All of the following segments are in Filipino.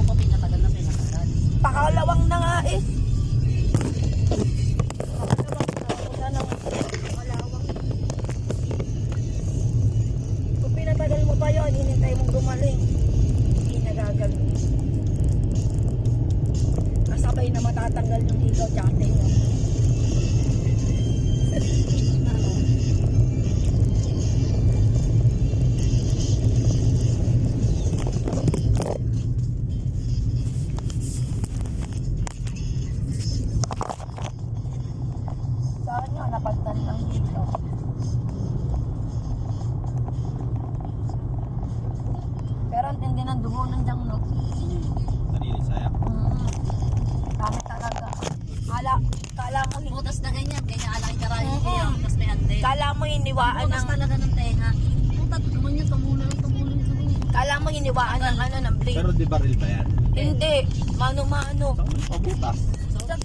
pa pinatagal na pinatagal. Pakalawang na nga eh. Kung pinatagal mo pa yun, hinintay mong gumaling. Hindi nagagaling. Kasabay na matatanggal yung ilaw tsaka tenga. Saan nga napagtan ng ilaw? Pero ang tindi ng dugo ng diyang no. Nalinis saya. Dami talaga. Kala mo Butas na ganyan, kanya alaki karahin niya. Tapos may hande. Kala mo hiniwaan Butas ng talaga ng tenga. Puta, naman yun, tumulo. kala mo hiniwaan ng ano ng blade. Pero di baril ba yan? Hindi, mano-mano. Saan mo pabutas?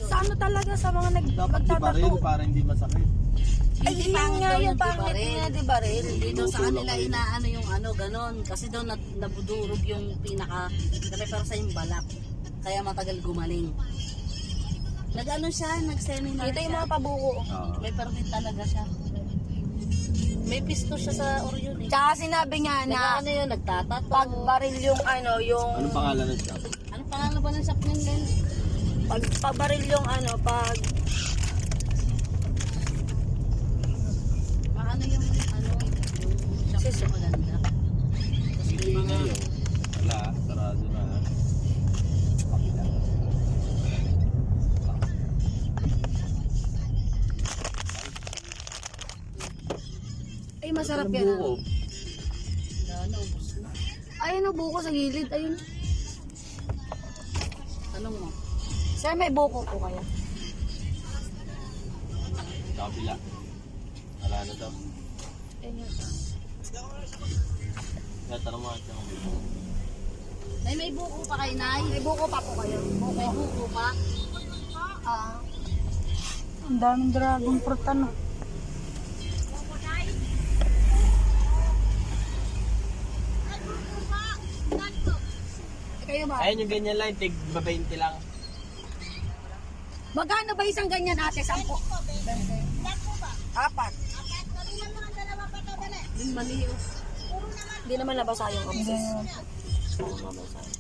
Sa ano talaga sa mga Dapat di baril magtatato. para hindi masakit. Ay, yun nga yung pangit niya, di ba rin? Dito sa kanila inaano yung ano, ganon. Kasi daw nabudurog yung pinaka, napepersa yung balak. Kaya matagal gumaling. Nag-ano siya, nag-seminar Dito yung siya. mga pabuko. Oo. May permit talaga siya. May pisto siya sa Orion eh. Tsaka sinabi nga na Nag-ano yun, nagtatato. pag baril yung ano, yung Anong pangalan ng shop? Ano pangalan ba ng shop niyan, Len? pag pabaril yung ano, pag Paano yung ano, yung shop na maganda? Tapos Hindi yung na mga, yun. Wala, sarado na. Kapila. ay masarap Ito ng yan. buko. ano, ubos na. Ayun ang buko sa gilid, ayun. Tanong mo. Sir, may buko po kaya? Kapila. Wala na daw. Ayun. Kaya tanong mo ito. May buko pa kay Nay? May buko pa po kayo. May buko pa? Ah. Ang daming dragon fruit ano. Kayo ba? Ayun yung ganyan lang, tig 20 lang. Magkano ba isang ganyan ate? 10? Apat. Yung malios. Hindi naman nabasa yung kapsis.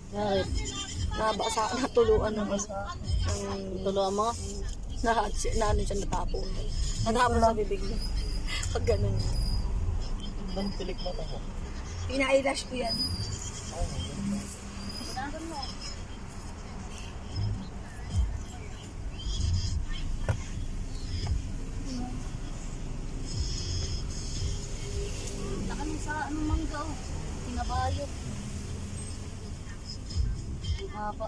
Bakit? Nabasa, natuluan ng isa. Tuloan mo? Na ano siya natapon. Natapon sa bibig niya. Pag ganun. Ibang tilik mo ito. Pina-eyelash ko yan. Nakano sa anong mangga oh. Pinabayot. Ang haba.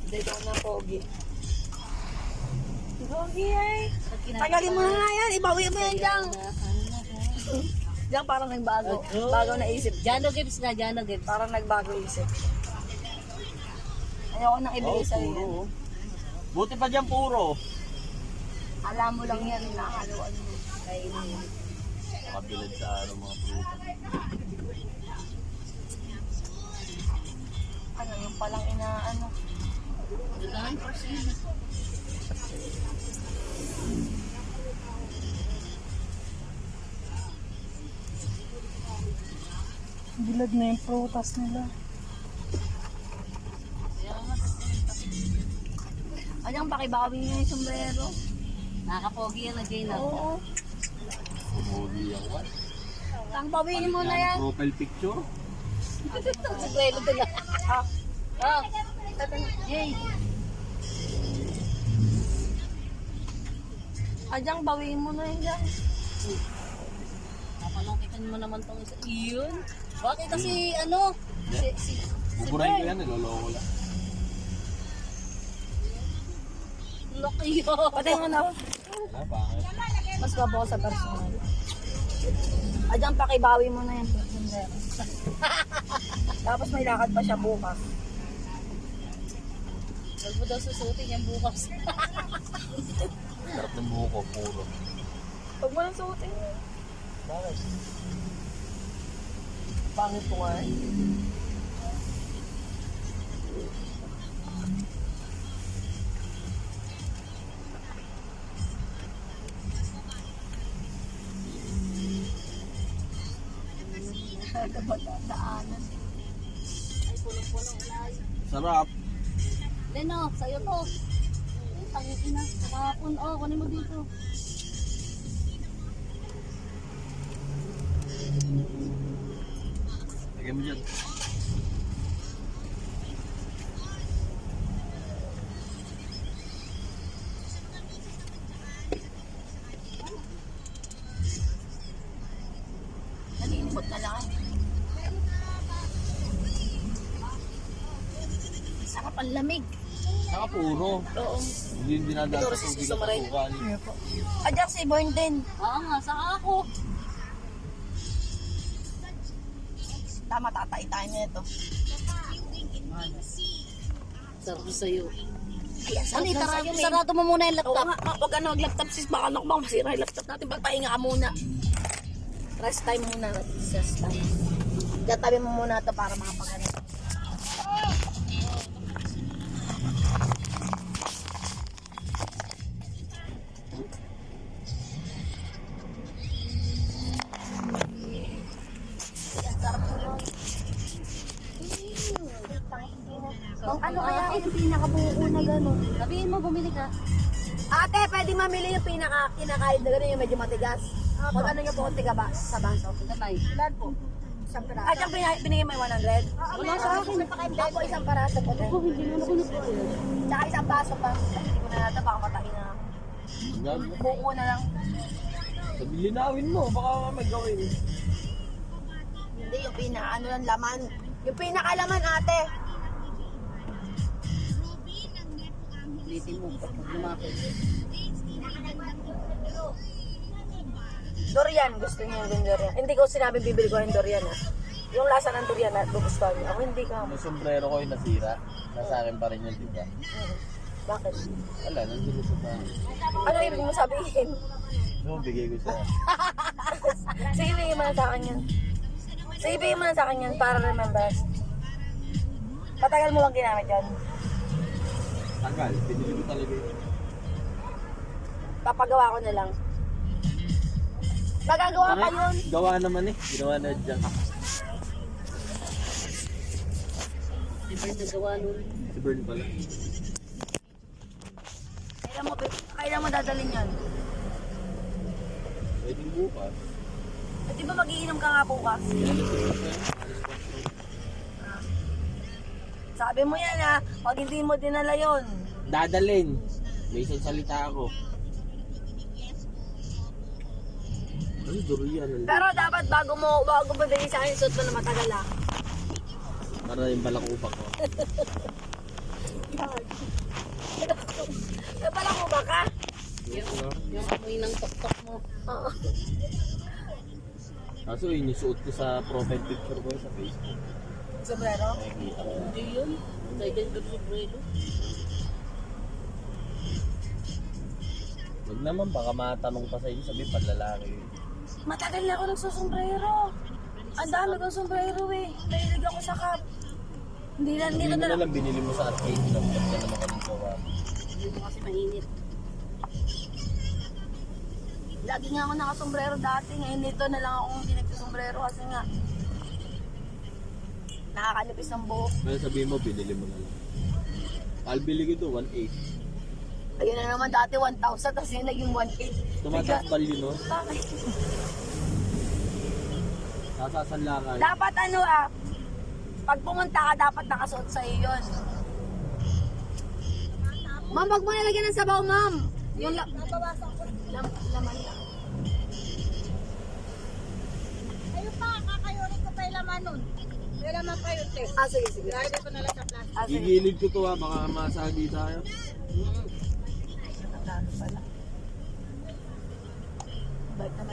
Dito na pogi. Pogi ay. Pag kinakain- Tagalin mo na nga yan. Ibawi mo yan dyan. Diyan parang nagbago. Bago na isip. Jano Gibbs na, Jano Gibbs. Parang nagbago isip. Ayoko nang ibigay sa'yo yan. puro. Buti pa dyan puro. Alam mo lang yan. Nakakaluan mo. Kainin mo. Makabilad sa ano, mga prutas. Ano yung palang inaano. Ganahan for sale. Bilad na yung prutas nila. Anyang pakibawi niya yung sombrero. Nakakapogi yan na Jane. Oo. Pumuli ang what? Ang pawiin mo na yan. Profile picture? Sigwelo to lang. Ah. Yay. Adyang bawiin mo na yan dyan. Napalungkitan mo naman tong isa. Iyon. Bakit kasi ano? Si Buburay ko yan, niloloko lang. Laki yun. Patay mo na. Wala, bakit? Mas gwapo ko sa personal. Adyang pakibawi mo na yan. Tapos may lakad pa siya bukas. Huwag mo daw susutin yung bukas. Sarap ng buko, puro. Huwag mo lang suotin yun. Bakit? Pangit ko nga eh. na ba daanan? Ay, puno-puno. Ay. Sarap. Leno, sa'yo to. Tangin na. Kahapon, kunin mo dito. Lagyan mo dyan. Naninimot na lang. Sarap ang lamig. Saka puro. Oo. Hindi dinadala Ito, sa tubig gusto mo at rin? asukal. Ajak si Born din. Oo nga, saka ako. Tama, tatay tayo na ito. Sarap sa'yo. Ayan, Ano, sarap sa'yo, May. sarado mo muna yung Oo laptop. nga, huwag ka na mag-laptop sis. Baka nakbang masira yung laptop natin. Pagpahinga ka muna. Rest time muna. Rest time. Gatabi mo muna ito para makapagano. Ano kaya yung pinakabuo na gano'n? Sabihin mo, bumili ka. Ate, pwede mamili yung kinakain na gano'n yung medyo matigas. Magkano yung buong tiga ba sa bangso? Ganay. Ilan po? Isang piraso. At yung binigay mo yung 100? Wala sa akin. Ako isang paraso po. Ako, hindi mo ako nagpapayag. Tsaka isang baso pa. Hindi ko na natin, baka matahin na. Yan. Buko na lang. Sabi, linawin mo. Baka may gawin. Hindi, yung ano lang laman. Yung pinakalaman ate. Ulitin mo, pag lumapit. Durian, gusto niya yung durian. Hindi ko sinabi bibili ko yung durian ha. Yung lasa ng durian na gugustuhan niya. Ako hindi ka. Yung sombrero ko yung nasira. Nasa akin pa rin yun, di ba? Bakit? Wala, nandun sa pa. Ano ibig mo sabihin? So, bigay ko siya. Sige, bigay mo na sa akin yan. Sige, bigay mo na sa akin yan para remember. Patagal mo bang ginamit yan? Tagal, pinili ko talaga yun. Papagawa ko na lang. Magagawa pa yun. Gawa naman eh. Ginawa na dyan. Si Bern nagawa nun. Si Bern pala. Kailan mo dadalhin yan? Pwedeng bukas. At di ba magiinom ka nga bukas? Sabi mo yan ha, pag hindi mo dinala yun. Dadalin. May isang salita ako. Ay, durian. Pero dapat bago mo bigay sa akin, suot mo na matagal ha. Para yung balakupak ko. Kaya pala ko ba ka? Yung amoy ng tok-tok mo. Oo. Kaso yun yung suot ko sa profile picture ko sa Facebook. Sombrero? Nakikita ko. Hindi yun. Dahil ka sa bredo. Huwag naman, baka matanong pa sa inyo, sabi panlalaki yun. Matagal na ako nagsusombrero. Ang dami kong sombrero eh. Mahilig ako sa cup. Hindi na, hindi Sabihin na mo na lang. lang, binili mo sa arcade lang. Ba't ka naman kami gawa? Hindi mo kasi mainit. Lagi nga ako nakasombrero dati. Ngayon dito na lang ako hindi nagsasombrero kasi nga nakakanipis ng buhok. Kaya sabihin mo, binili mo na lang. Albili ko ito, 1.8. Ayun na naman dati 1,000 tapos yung naging 1,800. Tumataas value, no? Bakit? Sasasanlangan. Dapat ano pag pumunta ka dapat nakasuot sa iyo yun. Ma'am, wag mo nalagyan ng sabaw, ma'am. Yung nabawasan ko. Laman lang. Ayun pa, kakayunin ko pa yung laman nun. May laman pa yun, te. Sige, sige. Lagay ko na lang sa plastic. Sige. Gigilid ko to ha, baka masagi tayo.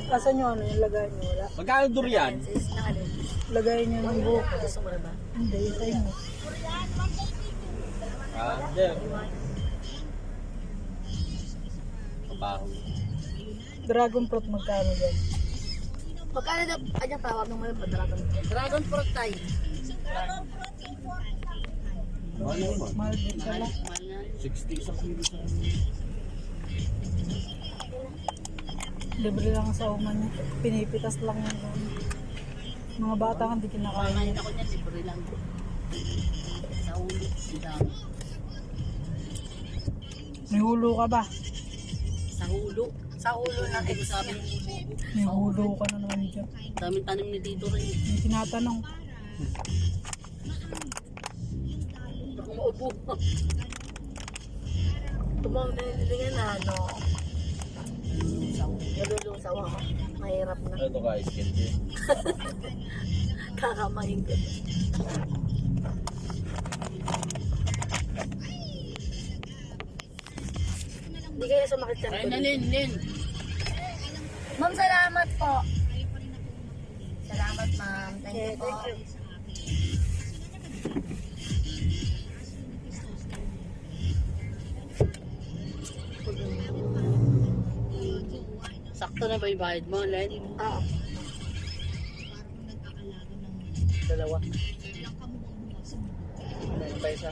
Kaso nyo, ano yung lagay nyo? Wala. Magkano durian? Sis, nakalin. Lagay nyo ng buhok. Gusto mo na ba? Hindi, yung sa'yo mo. Hindi. Kabaho. Dragon fruit magkano dyan? Magkano daw? Ayan, tawag mo yun. Dragon. Dragon fruit tayo. Mahal naman. Mahal din pala. Mahal nga. 60 isang kilo sa amin. Libre lang sa uman niya. Pinipitas lang yun. Mga bata hindi kinakain. Kakain ako niyan, libre lang. Sa ulo, ang dami. May hulo ka ba? Sa hulo. Sa ulo ng Hindi ex ko sabi niya. May hulo ka na naman dyan. daming tanim ni Tito rin. May tinatanong. Baka maubo. Tumang nililingan na, ano, Sa ulo. nalulusaw ako. Mahirap na. Ano ka, skin din? Kakamahin ko. Hindi kaya sumakit yan. Ay, Lin. Ma'am, salamat po. Salamat, ma'am. Thank you po. Sakto na ba yung bayad mo, Len? Ah, Dalawa. Ano pa isa?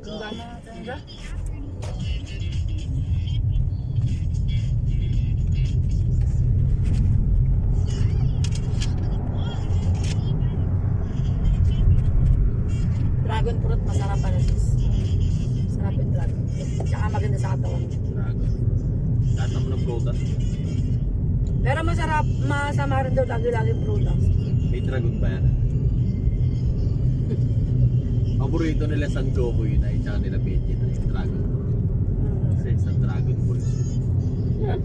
ang gana natin ba? Dragon fruit, masarap para sis. Sarap yung dragon fruit. Tsaka maganda sa katawan. Dragon. Lahat naman ng prutas. Pero masarap, masama rin daw lagi-lagi prutas. May dragon ba yan? Paborito nila San Joko yun ay tsaka nila Benji na yung dragon. Kasi sa dragon balls yun.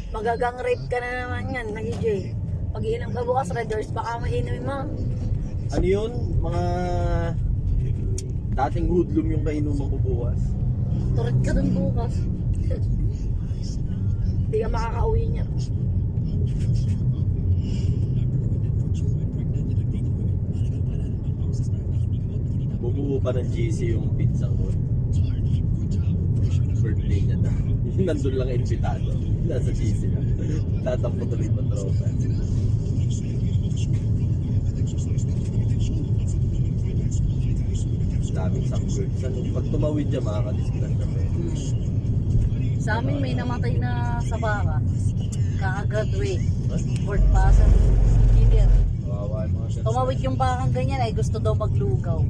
Magagang rape ka na naman yan, nag-EJ. Pag iinom ka bukas, Red Doors, baka mainom mo. Ano yun? Mga dating hoodlum yung kainuman ko bukas. Turot ka dun bukas. Hindi ka makakauwi niya. Bumuo pa ng GC yung pinsang ko. Birthday niya na. Nandun lang invitado. Nasa GC na. Tatampo tuloy pa tropa. Daming sunbirds. Ano, pag tumawid niya, makakadiscuss na pa. Sa amin may namatay na sa baka. Kaka-graduate. Fort Pasar. Killer. Kawawa yung mga sensor. Tumawid yung bakang ganyan ay gusto daw maglugaw.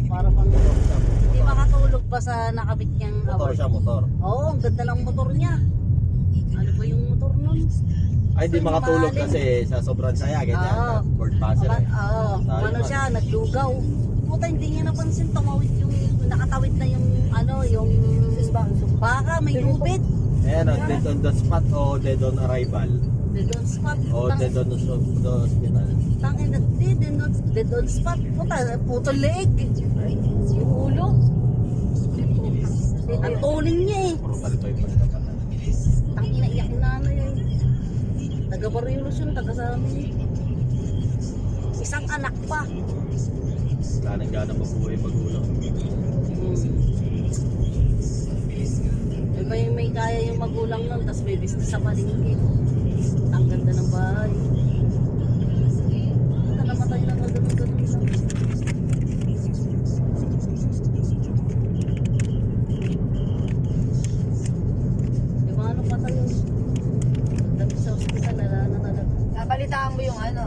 Para pang hindi makatulog pa sa nakabit niyang Motor siya, motor. Oo, ang ganda ng motor niya. Ano ba yung motor nun? Ay, hindi Gusto makatulog mahalin. kasi sa sobrang saya, ganyan. Oo. Fort Passer eh. Oo, Tayo ano man. siya, naglugaw. Puta, hindi niya napansin, tumawid yung, nakatawid na yung, ano, yung baka, may lubid. Ayan, dead on the spot o dead on arrival. Dead on spot. O dead on the hospital. Tangin na, dead on spot. Puta, putol leeg. Yung ulo. Ang tuling niya eh. Brutal pa yung pagkakata. Tangin na, iyak na ano yun. Taga-Barrios yun, taga sa amin. Isang anak pa. Ganang-gana mabuhay magulang. Iba yung may kaya yung magulang nun, tapos may business sa palengke. Ang ganda ng bahay. Puta, namatay lang ang ganun-ganun lang. Yung mga ano patay yun. Dami sa hospital, nalala na talaga. Nabalitaan mo yung ano,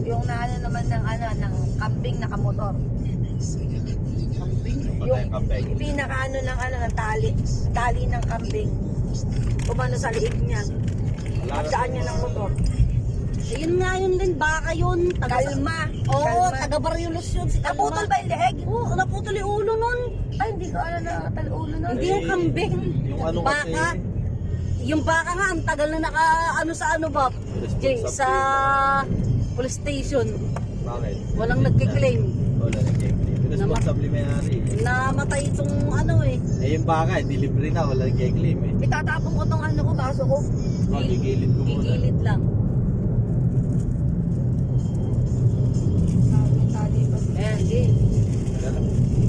yung naano naman ng ano, ng camping nakamotor. Patay ang kapeg. Yung pinakaano ng ano, ng tali ng kambing. Kumano sa liig niya. Pagdaan niya ng motor. Ayun nga yun din, baka yun. Kalma. Oo, Kalma. taga-Barrios yun. Si Kalma. Naputol ba yung leeg? Oo, naputol yung ulo nun. Ay, hindi ko alam na nakatalo-ulo nun. Hindi yung kambing. Yung ano kasi, Baka. Yung baka nga, ang tagal na naka, ano sa ano ba? Jay, responsible. sa police station. Bakit? Walang nagkiklaim. Wala na game. Responsable may-ari. Namatay itong ano eh. Eh yung baka, hindi libre na. Wala nang claim eh. Itatapon ko tong ano ko, baso ko. Gigilid ko muna. Gigilid lang. Tali pa. Ayan, Jay.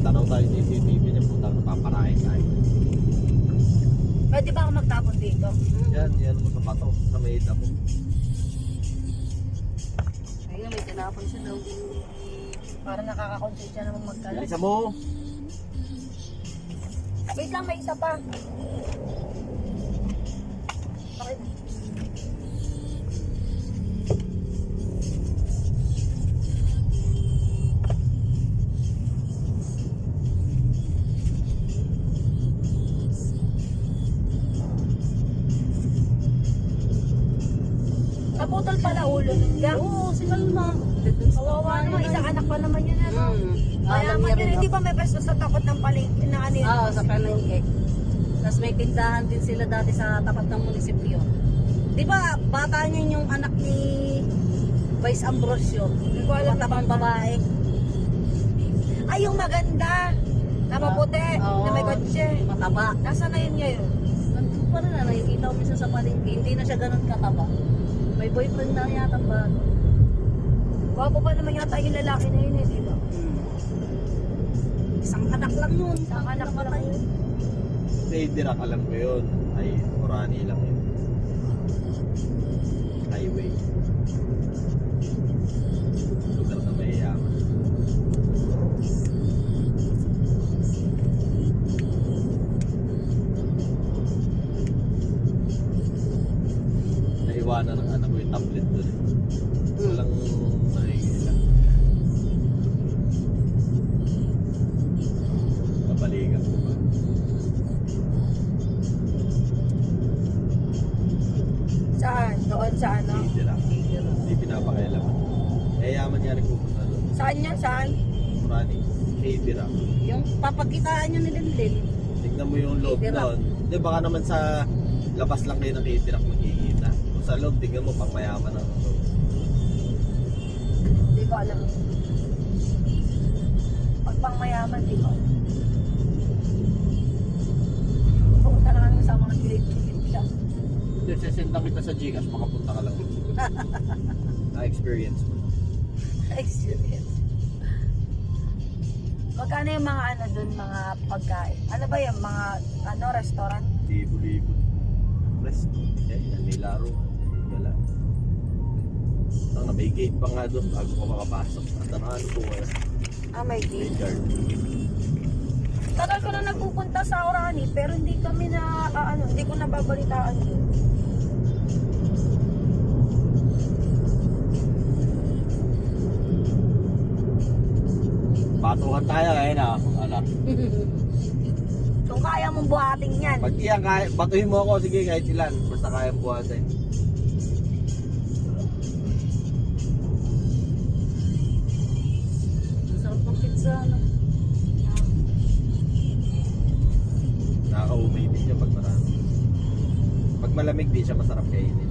Tanong tayo sa CCTV niya, putang napaparahin tayo. Pwede ba ako magtapon dito? Yan mo sa pato, sa may damo. Ayun, may tinapon siya daw. Para nakaka-consent naman magkalat. Isa mo. Wait lang, may isa pa. Bakit? Naputol pala ulo nun ga. Oo, si Kalma. Kawawa naman, isang anak pa naman yun ano. Mayaman yun, hindi ba may pwesto sa takot ng palengke na ano yun? Oo, sa palengke. Tapos may tindahan din sila dati sa tapat ng munisipyo. Di ba, bata niya yung anak ni Vice Ambrosio? Hindi ko alam. Matabang babae. Ay, yung maganda. Na maputi, Oo. na may kotse. Mataba. Nasaan na yun ngayon? Nandun pa rin na, nakikita ko minsan sa palengke. Hindi na siya ganun kataba. May boyfriend na yata ba? Gwapo pa naman yata yung lalaki na yun eh, di ba? Isang anak lang yun. Isang anak pa lang yun. Hindi, Dirak alam ko yun. Ay, Orani lang yun. Highway. Lugar na mayayaman. Naiwanan ng anak ko yung tablet doon eh. Walang nakikita. Babalikan ko ba? Saan? Doon sa ano? Hindi lang. Hindi pinapakailaman. Eh, yaman niya rin pupunta doon. Saan yan? Saan? Murani. Hindi lang. Yung papakitaan nyo ni Linlin. Tignan mo yung loob Kitirak. doon. Hindi, baka naman sa labas lang kayo ng Kitirak makikita. Kung sa loob, tignan mo pang mayaman ang loob. Hindi ko alam. Pag pang mayaman, di ko. Pumunta na kami sa mga gilid-gilid lang. Hindi, sesenta kita sa Gcash, makapunta ka lang. Na-experience mo. Experience. Magkano yung mga ano dun, mga pagkain? Ano ba yung mga ano, restaurant? Libo-libo. Rest. Eh, yan, may laro. Wala. Ang na may gate pa nga doon bago ko makapasok. At ano po wala. Ah, may May gate. guard. Tagal ko na nagpupunta sa Orani, pero hindi kami na, hindi ko nababalitaan yun. Batuhan tayo ngayon ah. Anak. Kung kaya mong buhating yan. Pag iyan, batuhin mo ako. Sige, kahit ilan. Basta kaya buhatin. Masarap ng pizza, ano? Nakaka-umay din siya pag marami. Pag malamig di siya masarap kainin.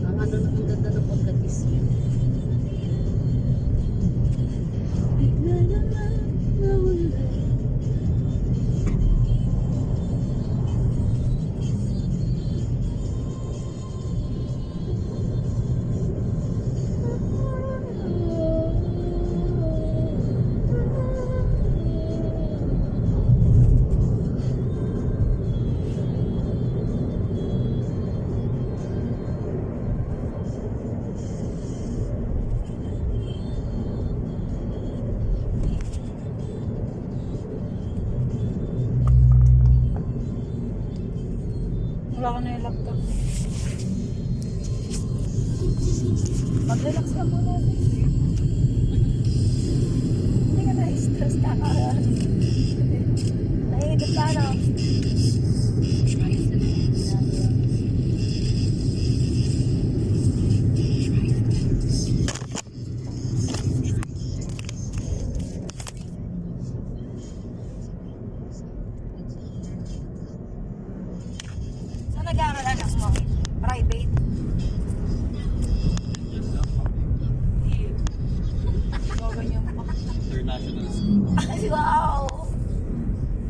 Ang ano, ang ganda ng pagkatis niya. Bigla naman nawala. Wala ka na yung laptop. Mag-relax ka muna. Hindi ka na-stress ka ka. Nahihigit ka na. Saan nag-aaral anak mo? Private? So, ganyan pa. International school. Ay, wow!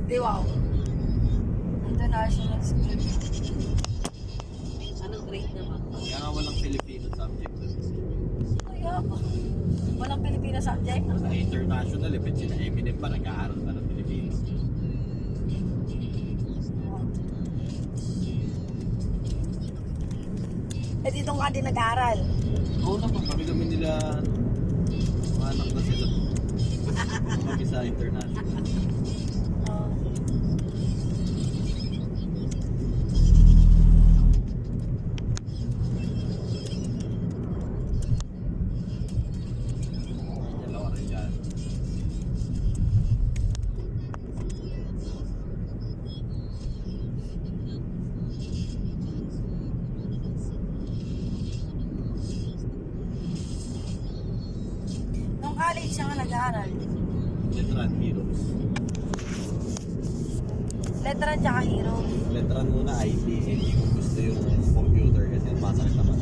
Di wow. International school. Anong grade naman? Kaya nga walang Filipino subject doon. Kaya ba? Walang Pilipina subject? Sa international, eh, sila Eminem pa, nag-aaral pa ng Filipino. Eh dito nga din nag-aaral. Oo naman, kami nila, mga anak na sila. Kami sa international. Oh. Dalawa rin dyan. Nung college siya nga nag-aaral. Letran Heroes. Letteran tsaka hero. Letran muna IT, hindi ko gusto yung computer kasi masakit naman.